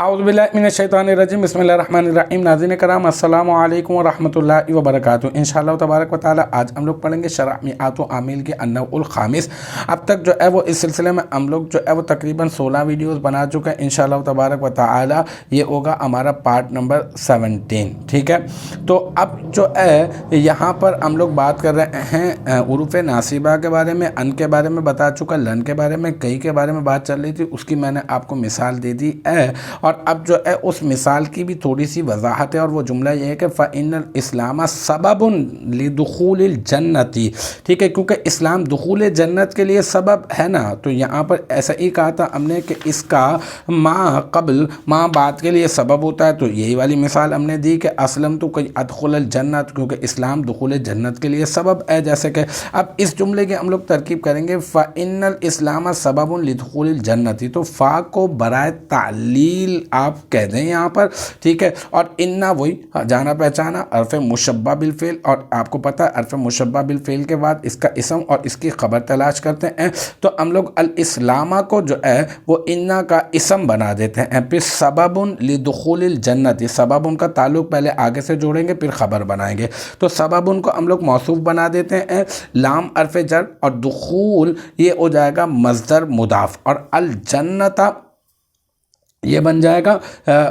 اعوذ باللہ من الشیطان الرجیم بسم اللہ الرحمن الرحیم۔ ناظرین کرام السلام علیکم ورحمۃ اللہ وبرکاتہ۔ انشاءاللہ تبارک و تعالی آج ہم لوگ پڑھیں گے شرح میعات و اعمیل کے النوع الخامس۔ اب تک جو ہے وہ اس سلسلے میں ہم لوگ جو ہے وہ تقریباً 16 ویڈیوز بنا چکے ہیں۔ انشاءاللہ تبارک و تعالی یہ ہوگا ہمارا پارٹ نمبر 17، ٹھیک ہے۔ تو اب جو ہے یہاں پر ہم لوگ بات کر رہے ہیں حروف ناصبہ کے بارے میں، ان کے بارے میں بتا چکا، لن کے بارے میں، کئی کے بارے میں بات چل رہی تھی، اس کی میں نے آپ کو مثال دے دی ہے۔ اور اب جو ہے اس مثال کی بھی تھوڑی سی وضاحت ہے، اور وہ جملہ یہ ہے کہ فَإِنَّ الْإِسْلَامَ سَبَبٌ لِدُخُولِ الْجَنَّةِ، ٹھیک ہے، کیونکہ اسلام دخول جنت کے لیے سبب ہے نا۔ تو یہاں پر ایسا ہی کہا تھا ہم نے کہ اس کا ما قبل ما بعد کے لیے سبب ہوتا ہے، تو یہی والی مثال ہم نے دی کہ اسلم تو کوئی ادخل الجنت، کیونکہ اسلام دخول جنت کے لیے سبب ہے۔ جیسے کہ اب اس جملے کی ہم لوگ ترکیب کریں گے فَإِنَّ الْإِسْلَامَ سَبَبٌ لِدُخُولِ الْجَنَّةِ، تو فا کو برائے تعلیل آپ کہہ دیں یہاں پر، ٹھیک ہے۔ اور انا وہی جانا پہچانا حرف مشبہ بالفعل، اور آپ کو پتہ ہے حرف مشبہ بالفعل کے بعد اس کا اسم اور اس کی خبر تلاش کرتے ہیں، تو ہم لوگ الاسلامہ کو جو ہے وہ انا کا اسم بنا دیتے ہیں، پھر سبب لدخول الجنت، سبب ان کا تعلق پہلے آگے سے جوڑیں گے پھر خبر بنائیں گے، تو سبب ان کو ہم لوگ موصوف بنا دیتے ہیں، لام حرف جر، اور دخول یہ ہو جائے گا مصدر مضاف، اور الجنت یہ بن جائے گا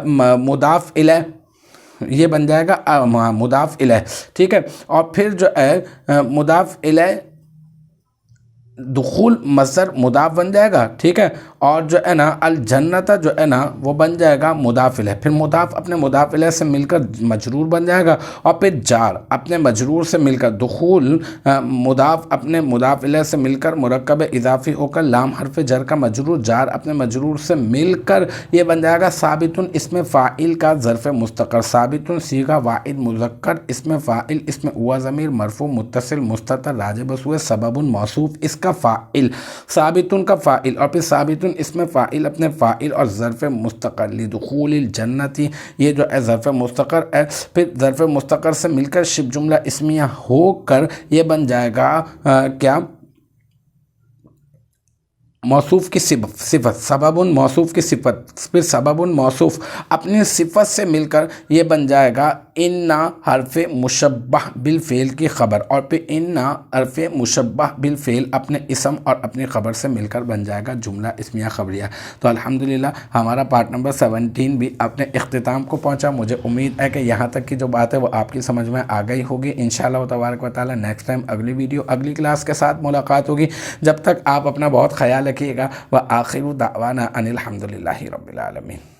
مضاف الیہ، یہ بن جائے گا مضاف الیہ، ٹھیک ہے۔ اور پھر جو ہے مضاف الیہ دخول مصدر مضاف بن جائے گا، ٹھیک ہے۔ اور جو ہے نا الجنت جو ہے نا وہ بن جائے گا مضاف الیہ، پھر مضاف اپنے مضاف الیہ سے مل کر مجرور بن جائے گا، اور پھر جار اپنے مجرور سے مل کر، دخول مضاف اپنے مضاف الیہ سے مل کر مرکب اضافی ہو کر لام حرف جر کا مجرور، جار اپنے مجرور سے مل کر یہ بن جائے گا ثابتن اسم فاعل کا ظرف مستقر، ثابتن صیغہ واحد مذکر، اسم فاعل اسم ہوا ضمیر مرفوع متصل مستتر راجع بسوئے سبب موصوف اس کا فاعل، ثابتن کا فاعل، اور پھر ثابتن اسم فاعل اپنے فاعل اور ظرف مستقر لدخول الجنتی، یہ جو ہے ظرف مستقر ہے، پھر ظرف مستقر سے مل کر شبہ جملہ اسمیہ ہو کر یہ بن جائے گا کیا، موصوف کی صفت، سبب موصوف کی صفت، پھر سبب موصوف اپنی صفت سے مل کر یہ بن جائے گا انا حرف مشبہ بالفعل کی خبر، اور پھر انا حرف مشبہ بالفعل اپنے اسم اور اپنی خبر سے مل کر بن جائے گا جملہ اسمیہ خبریہ۔ تو الحمدللہ ہمارا پارٹ نمبر 17 بھی اپنے اختتام کو پہنچا۔ مجھے امید ہے کہ یہاں تک کی جو بات ہے وہ آپ کی سمجھ میں آ گئی ہوگی۔ انشاءاللہ تبارک و تعالی نیکسٹ ٹائم اگلی ویڈیو اگلی کلاس کے ساتھ ملاقات ہوگی۔ جب تک آپ اپنا بہت خیال رکھیے گا، وآخر دعوانا ان الحمدللہ رب العالمین۔